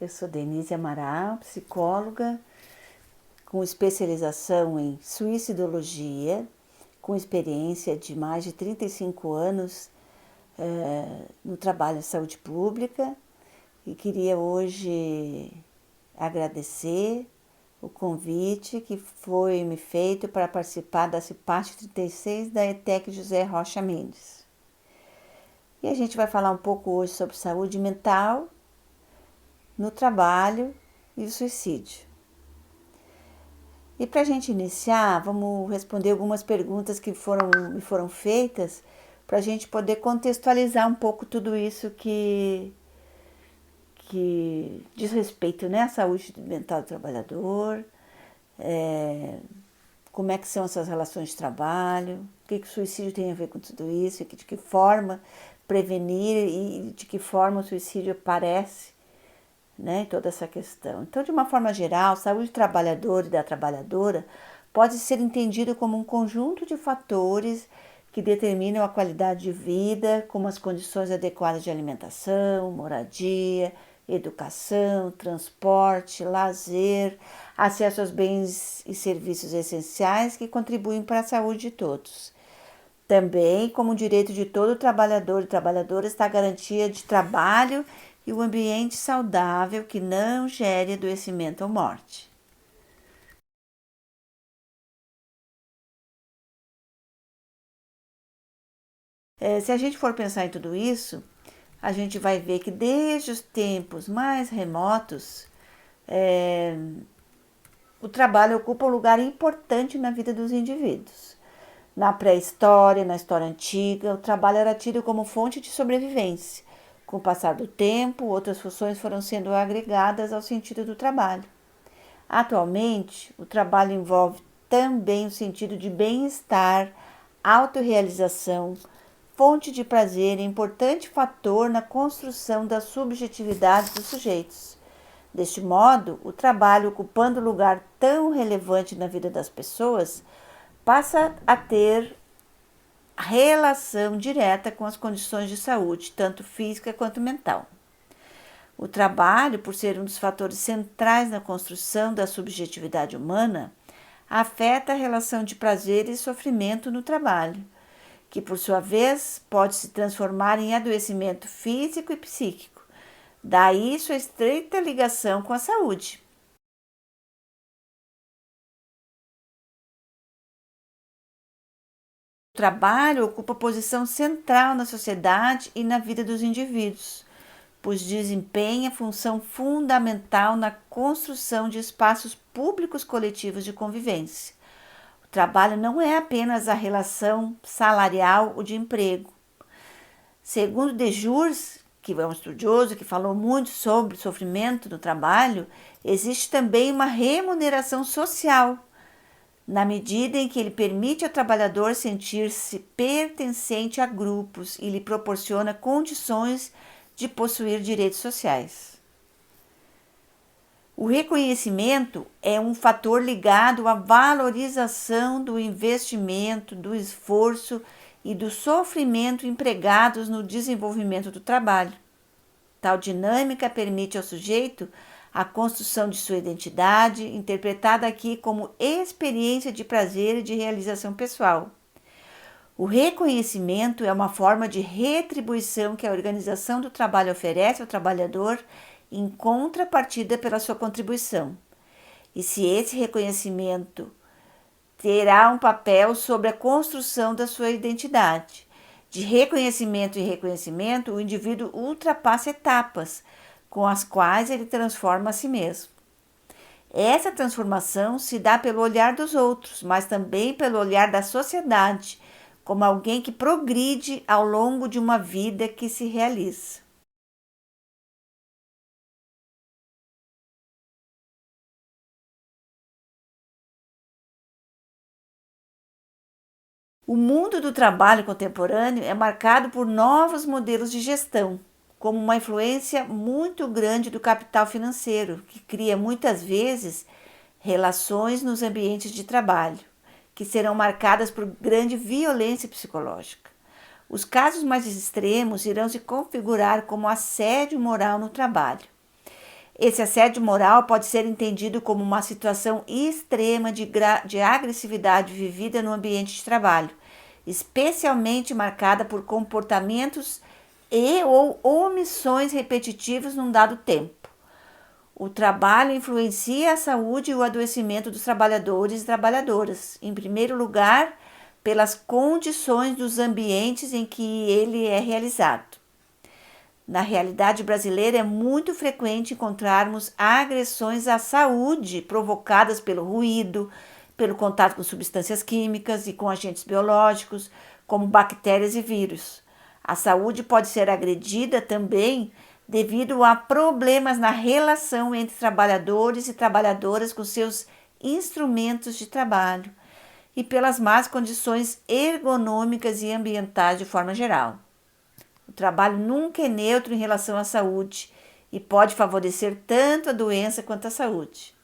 Eu sou Denise Amaral, psicóloga com especialização em suicidologia, com experiência de mais de 35 anos no trabalho em saúde pública, e queria hoje agradecer o convite que foi me feito para participar da CIPAT 36 da ETEC José Rocha Mendes. E a gente vai falar um pouco hoje sobre saúde mental no trabalho e o suicídio. E para a gente iniciar, vamos responder algumas perguntas que me foram feitas para a gente poder contextualizar um pouco tudo isso que diz respeito, né, à saúde mental do trabalhador, como é que são essas relações de trabalho, o que o suicídio tem a ver com tudo isso, e de que forma prevenir e de que forma o suicídio aparece, né, toda essa questão. Então, de uma forma geral, a saúde do trabalhador e da trabalhadora pode ser entendido como um conjunto de fatores que determinam a qualidade de vida, como as condições adequadas de alimentação, moradia, educação, transporte, lazer, acesso aos bens e serviços essenciais que contribuem para a saúde de todos. Também, como direito de todo trabalhador e trabalhadora, está a garantia de trabalho e um ambiente saudável que não gere adoecimento ou morte. Se a gente for pensar em tudo isso, a gente vai ver que desde os tempos mais remotos, o trabalho ocupa um lugar importante na vida dos indivíduos. Na pré-história, na história antiga, o trabalho era tido como fonte de sobrevivência. Com o passar do tempo, outras funções foram sendo agregadas ao sentido do trabalho. Atualmente, o trabalho envolve também o sentido de bem-estar, autorrealização, fonte de prazer e importante fator na construção da subjetividade dos sujeitos. Deste modo, o trabalho, ocupando um lugar tão relevante na vida das pessoas, passa a ter relação direta com as condições de saúde, tanto física quanto mental. O trabalho, por ser um dos fatores centrais na construção da subjetividade humana, afeta a relação de prazer e sofrimento no trabalho, que por sua vez pode se transformar em adoecimento físico e psíquico. Daí sua estreita ligação com a saúde. O trabalho ocupa posição central na sociedade e na vida dos indivíduos, pois desempenha função fundamental na construção de espaços públicos coletivos de convivência. O trabalho não é apenas a relação salarial ou de emprego. Segundo Dejurs, que é um estudioso que falou muito sobre sofrimento no trabalho, existe também uma remuneração social, na medida em que ele permite ao trabalhador sentir-se pertencente a grupos e lhe proporciona condições de possuir direitos sociais. O reconhecimento é um fator ligado à valorização do investimento, do esforço e do sofrimento empregados no desenvolvimento do trabalho. Tal dinâmica permite ao sujeito a construção de sua identidade, interpretada aqui como experiência de prazer e de realização pessoal. O reconhecimento é uma forma de retribuição que a organização do trabalho oferece ao trabalhador em contrapartida pela sua contribuição. E se esse reconhecimento terá um papel sobre a construção da sua identidade. De reconhecimento em reconhecimento, o indivíduo ultrapassa etapas com as quais ele transforma a si mesmo. Essa transformação se dá pelo olhar dos outros, mas também pelo olhar da sociedade, como alguém que progride ao longo de uma vida que se realiza. O mundo do trabalho contemporâneo é marcado por novos modelos de gestão, como uma influência muito grande do capital financeiro, que cria muitas vezes relações nos ambientes de trabalho, que serão marcadas por grande violência psicológica. Os casos mais extremos irão se configurar como assédio moral no trabalho. Esse assédio moral pode ser entendido como uma situação extrema de agressividade vivida no ambiente de trabalho, especialmente marcada por comportamentos e ou omissões repetitivos num dado tempo. O trabalho influencia a saúde e o adoecimento dos trabalhadores e trabalhadoras, em primeiro lugar, pelas condições dos ambientes em que ele é realizado. Na realidade brasileira, é muito frequente encontrarmos agressões à saúde provocadas pelo ruído, pelo contato com substâncias químicas e com agentes biológicos, como bactérias e vírus. A saúde pode ser agredida também devido a problemas na relação entre trabalhadores e trabalhadoras com seus instrumentos de trabalho e pelas más condições ergonômicas e ambientais de forma geral. O trabalho nunca é neutro em relação à saúde e pode favorecer tanto a doença quanto a saúde.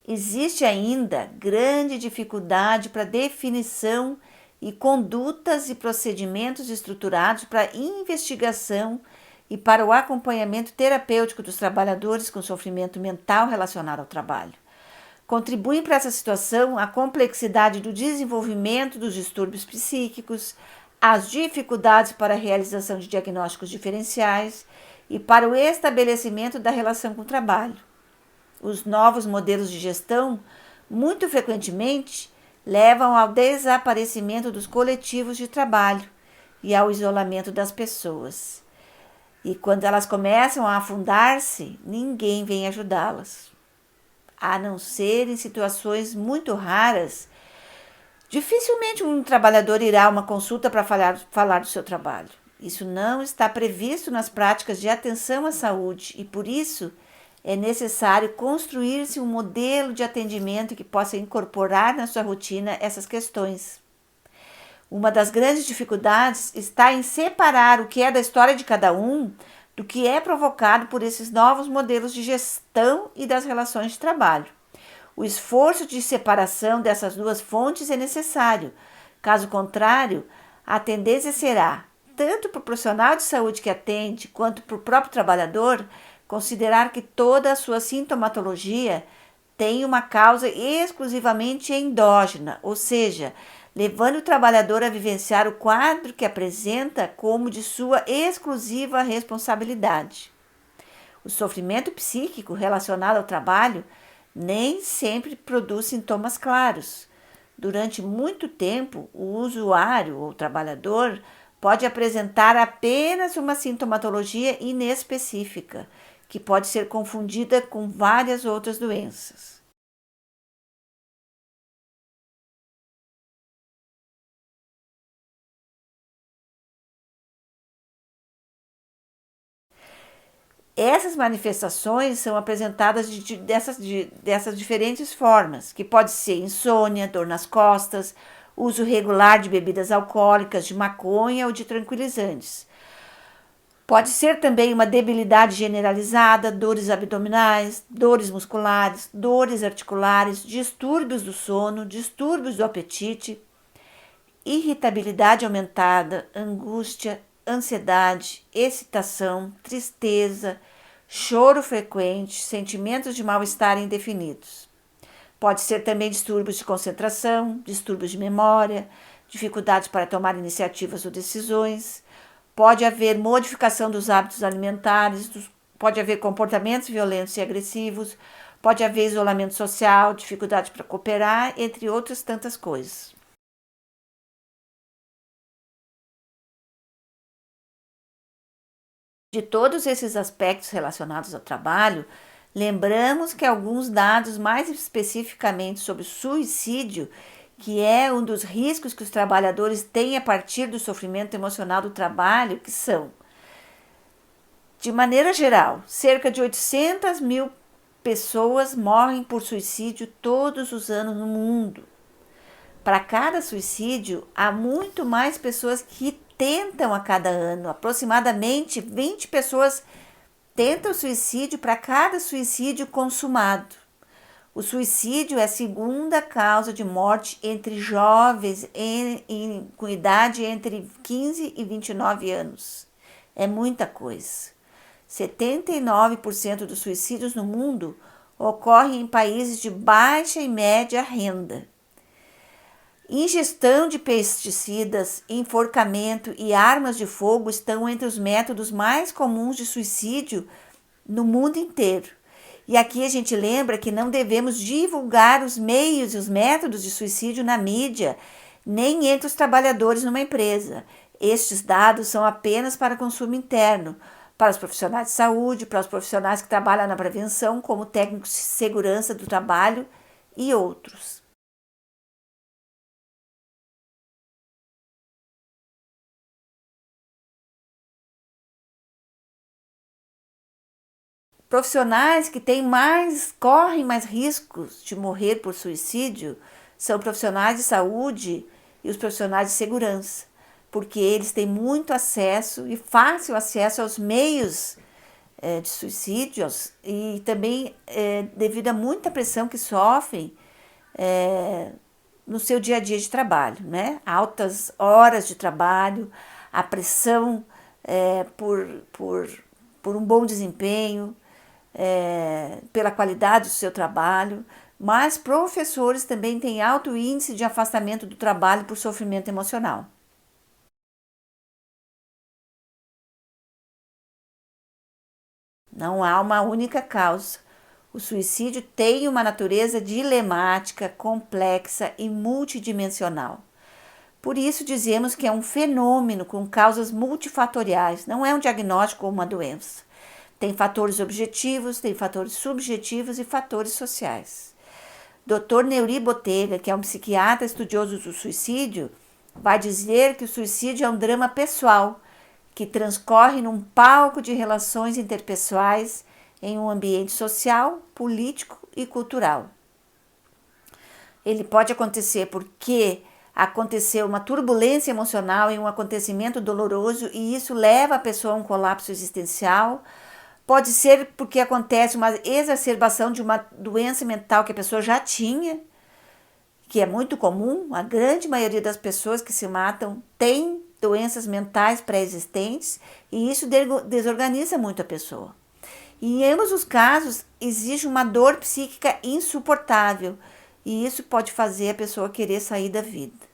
Existe ainda grande dificuldade para definição e condutas e procedimentos estruturados para investigação e para o acompanhamento terapêutico dos trabalhadores com sofrimento mental relacionado ao trabalho. Contribuem para essa situação a complexidade do desenvolvimento dos distúrbios psíquicos, as dificuldades para a realização de diagnósticos diferenciais e para o estabelecimento da relação com o trabalho. Os novos modelos de gestão, muito frequentemente, levam ao desaparecimento dos coletivos de trabalho e ao isolamento das pessoas. E quando elas começam a afundar-se, ninguém vem ajudá-las. A não ser em situações muito raras, dificilmente um trabalhador irá a uma consulta para falar do seu trabalho. Isso não está previsto nas práticas de atenção à saúde e, por isso, é necessário construir-se um modelo de atendimento que possa incorporar na sua rotina essas questões. Uma das grandes dificuldades está em separar o que é da história de cada um do que é provocado por esses novos modelos de gestão e das relações de trabalho. O esforço de separação dessas duas fontes é necessário. Caso contrário, a tendência será, tanto para o profissional de saúde que atende, quanto para o próprio trabalhador, considerar que toda a sua sintomatologia tem uma causa exclusivamente endógena, ou seja, levando o trabalhador a vivenciar o quadro que apresenta como de sua exclusiva responsabilidade. O sofrimento psíquico relacionado ao trabalho nem sempre produz sintomas claros. Durante muito tempo, o usuário ou trabalhador pode apresentar apenas uma sintomatologia inespecífica, que pode ser confundida com várias outras doenças. Essas manifestações são apresentadas dessas diferentes formas, que pode ser insônia, dor nas costas, uso regular de bebidas alcoólicas, de maconha ou de tranquilizantes. Pode ser também uma debilidade generalizada, dores abdominais, dores musculares, dores articulares, distúrbios do sono, distúrbios do apetite, irritabilidade aumentada, angústia, ansiedade, excitação, tristeza, choro frequente, sentimentos de mal-estar indefinidos. Pode ser também distúrbios de concentração, distúrbios de memória, dificuldades para tomar iniciativas ou decisões. Pode haver modificação dos hábitos alimentares, pode haver comportamentos violentos e agressivos, pode haver isolamento social, dificuldade para cooperar, entre outras tantas coisas. De todos esses aspectos relacionados ao trabalho, lembramos que alguns dados mais especificamente sobre suicídio, que é um dos riscos que os trabalhadores têm a partir do sofrimento emocional do trabalho, que são, de maneira geral, cerca de 800 mil pessoas morrem por suicídio todos os anos no mundo. Para cada suicídio, há muito mais pessoas que tentam a cada ano. Aproximadamente 20 pessoas tentam suicídio para cada suicídio consumado. O suicídio é a segunda causa de morte entre jovens com idade entre 15 e 29 anos. É muita coisa. 79% dos suicídios no mundo ocorrem em países de baixa e média renda. Ingestão de pesticidas, enforcamento e armas de fogo estão entre os métodos mais comuns de suicídio no mundo inteiro. E aqui a gente lembra que não devemos divulgar os meios e os métodos de suicídio na mídia, nem entre os trabalhadores numa empresa. Estes dados são apenas para consumo interno, para os profissionais de saúde, para os profissionais que trabalham na prevenção, como técnicos de segurança do trabalho e outros. Profissionais que correm mais riscos de morrer por suicídio são profissionais de saúde e os profissionais de segurança, porque eles têm muito acesso e fácil acesso aos meios de suicídios e também devido a muita pressão que sofrem no seu dia a dia de trabalho, né? Altas horas de trabalho, a pressão por um bom desempenho, pela qualidade do seu trabalho, mas professores também têm alto índice de afastamento do trabalho por sofrimento emocional. Não há uma única causa. O suicídio tem uma natureza dilemática, complexa e multidimensional. Por isso dizemos que é um fenômeno com causas multifatoriais, não é um diagnóstico ou uma doença. Tem fatores objetivos, tem fatores subjetivos e fatores sociais. Dr. Neuri Botega, que é um psiquiatra estudioso do suicídio, vai dizer que o suicídio é um drama pessoal que transcorre num palco de relações interpessoais em um ambiente social, político e cultural. Ele pode acontecer porque aconteceu uma turbulência emocional em um acontecimento doloroso e isso leva a pessoa a um colapso existencial. Pode ser porque acontece uma exacerbação de uma doença mental que a pessoa já tinha, que é muito comum. A grande maioria das pessoas que se matam tem doenças mentais pré-existentes e isso desorganiza muito a pessoa. E em ambos os casos existe uma dor psíquica insuportável e isso pode fazer a pessoa querer sair da vida.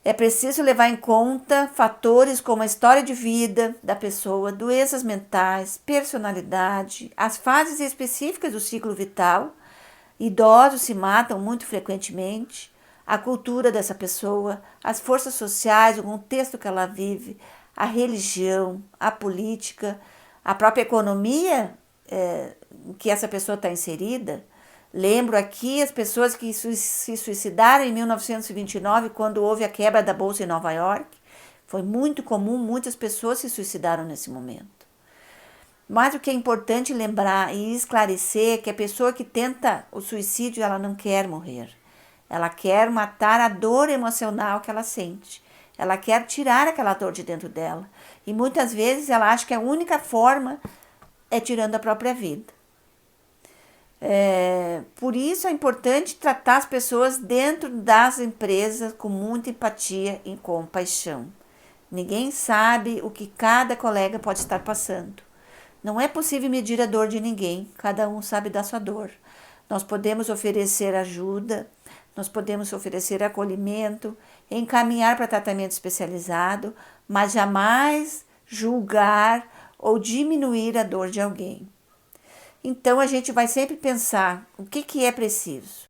É preciso levar em conta fatores como a história de vida da pessoa, doenças mentais, personalidade, as fases específicas do ciclo vital. Idosos se matam muito frequentemente, a cultura dessa pessoa, as forças sociais, o contexto que ela vive, a religião, a política, a própria economia em que essa pessoa está inserida. Lembro aqui as pessoas que se suicidaram em 1929, quando houve a quebra da Bolsa em Nova York. Foi muito comum, muitas pessoas se suicidaram nesse momento. Mas o que é importante lembrar e esclarecer é que a pessoa que tenta o suicídio, ela não quer morrer. Ela quer matar a dor emocional que ela sente. Ela quer tirar aquela dor de dentro dela. E muitas vezes ela acha que a única forma é tirando a própria vida. Por isso é importante tratar as pessoas dentro das empresas com muita empatia e compaixão. Ninguém sabe o que cada colega pode estar passando. Não é possível medir a dor de ninguém, cada um sabe da sua dor. Nós podemos oferecer ajuda, nós podemos oferecer acolhimento, encaminhar para tratamento especializado, mas jamais julgar ou diminuir a dor de alguém. Então a gente vai sempre pensar o que é preciso.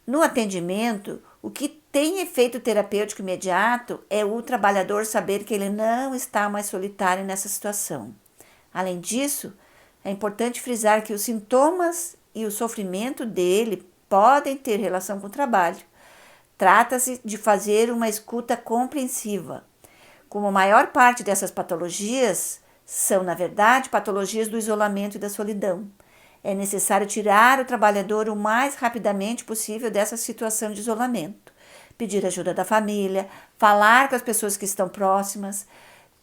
No atendimento, o que tem efeito terapêutico imediato é o trabalhador saber que ele não está mais solitário nessa situação. Além disso, é importante frisar que os sintomas e o sofrimento dele podem ter relação com o trabalho. Trata-se de fazer uma escuta compreensiva. Como a maior parte dessas patologias são, na verdade, patologias do isolamento e da solidão. É necessário tirar o trabalhador o mais rapidamente possível dessa situação de isolamento. pedir ajuda da família, falar com as pessoas que estão próximas.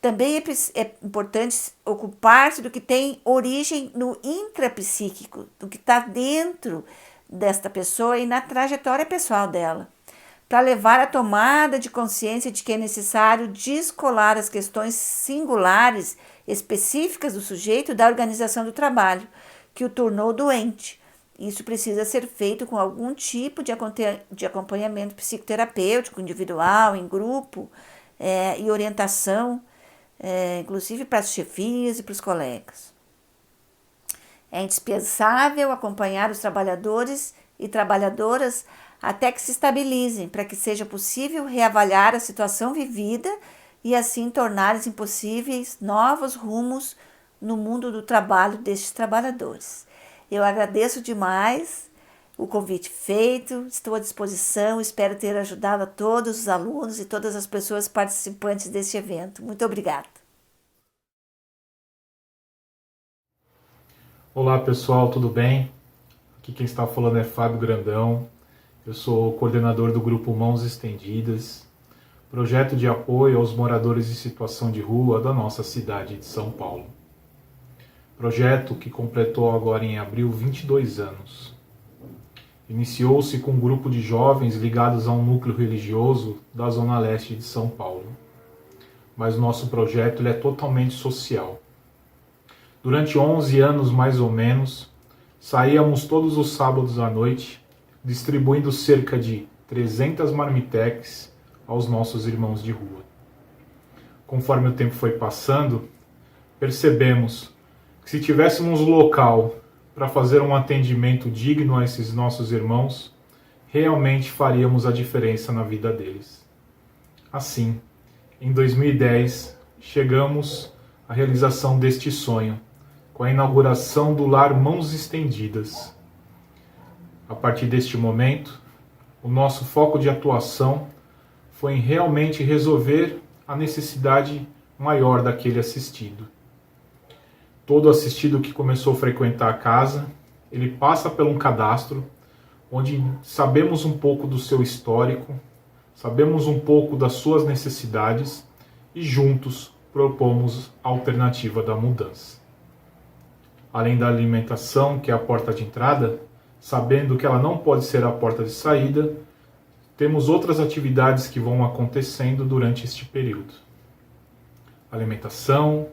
Também é importante ocupar-se do que tem origem no intrapsíquico, do que está dentro desta pessoa e na trajetória pessoal dela, para levar à tomada de consciência de que é necessário descolar as questões singulares, específicas do sujeito da organização do trabalho, que o tornou doente. Isso precisa ser feito com algum tipo de acompanhamento psicoterapêutico, individual, em grupo, e orientação, inclusive para as chefias e para os colegas. É indispensável acompanhar os trabalhadores e trabalhadoras até que se estabilizem, para que seja possível reavaliar a situação vivida e assim tornar impossíveis novos rumos no mundo do trabalho destes trabalhadores. Eu agradeço demais o convite feito, estou à disposição, espero ter ajudado a todos os alunos e todas as pessoas participantes deste evento. Muito obrigada. Olá pessoal, tudo bem? Aqui quem está falando é Fábio Grandão. Eu sou coordenador do grupo Mãos Estendidas, projeto de apoio aos moradores em situação de rua da nossa cidade de São Paulo. Projeto que completou agora em abril 22 anos. Iniciou-se com um grupo de jovens ligados a um núcleo religioso da Zona Leste de São Paulo. Mas o nosso projeto ele é totalmente social. Durante 11 anos mais ou menos, saíamos todos os sábados à noite, distribuindo cerca de 300 marmitex aos nossos irmãos de rua. Conforme o tempo foi passando, percebemos que se tivéssemos local para fazer um atendimento digno a esses nossos irmãos, realmente faríamos a diferença na vida deles. Assim, em 2010, chegamos à realização deste sonho, com a inauguração do Lar Mãos Estendidas. A partir deste momento, o nosso foco de atuação foi em realmente resolver a necessidade maior daquele assistido. Todo assistido que começou a frequentar a casa, ele passa por um cadastro, onde sabemos um pouco do seu histórico, sabemos um pouco das suas necessidades e juntos propomos a alternativa da mudança. Além da alimentação, que é a porta de entrada, sabendo que ela não pode ser a porta de saída, temos outras atividades que vão acontecendo durante este período. Alimentação,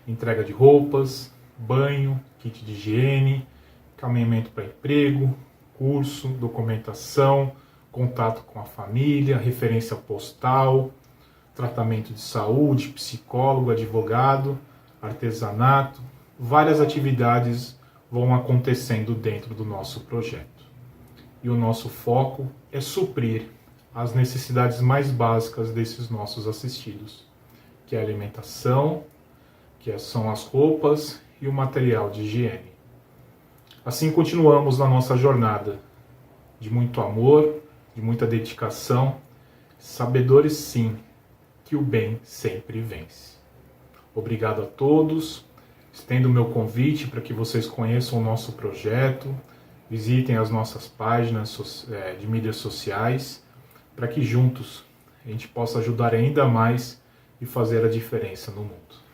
entrega de roupas, banho, kit de higiene, caminhamento para emprego, curso, documentação, contato com a família, referência postal, tratamento de saúde, psicólogo, advogado, artesanato. Várias atividades vão acontecendo dentro do nosso projeto. E o nosso foco é suprir as necessidades mais básicas desses nossos assistidos, que é a alimentação, que são as roupas e o material de higiene. Assim continuamos na nossa jornada de muito amor, de muita dedicação, sabedores sim que o bem sempre vence. Obrigado a todos. Estendo o meu convite para que vocês conheçam o nosso projeto, visitem as nossas páginas de mídias sociais, para que juntos a gente possa ajudar ainda mais e fazer a diferença no mundo.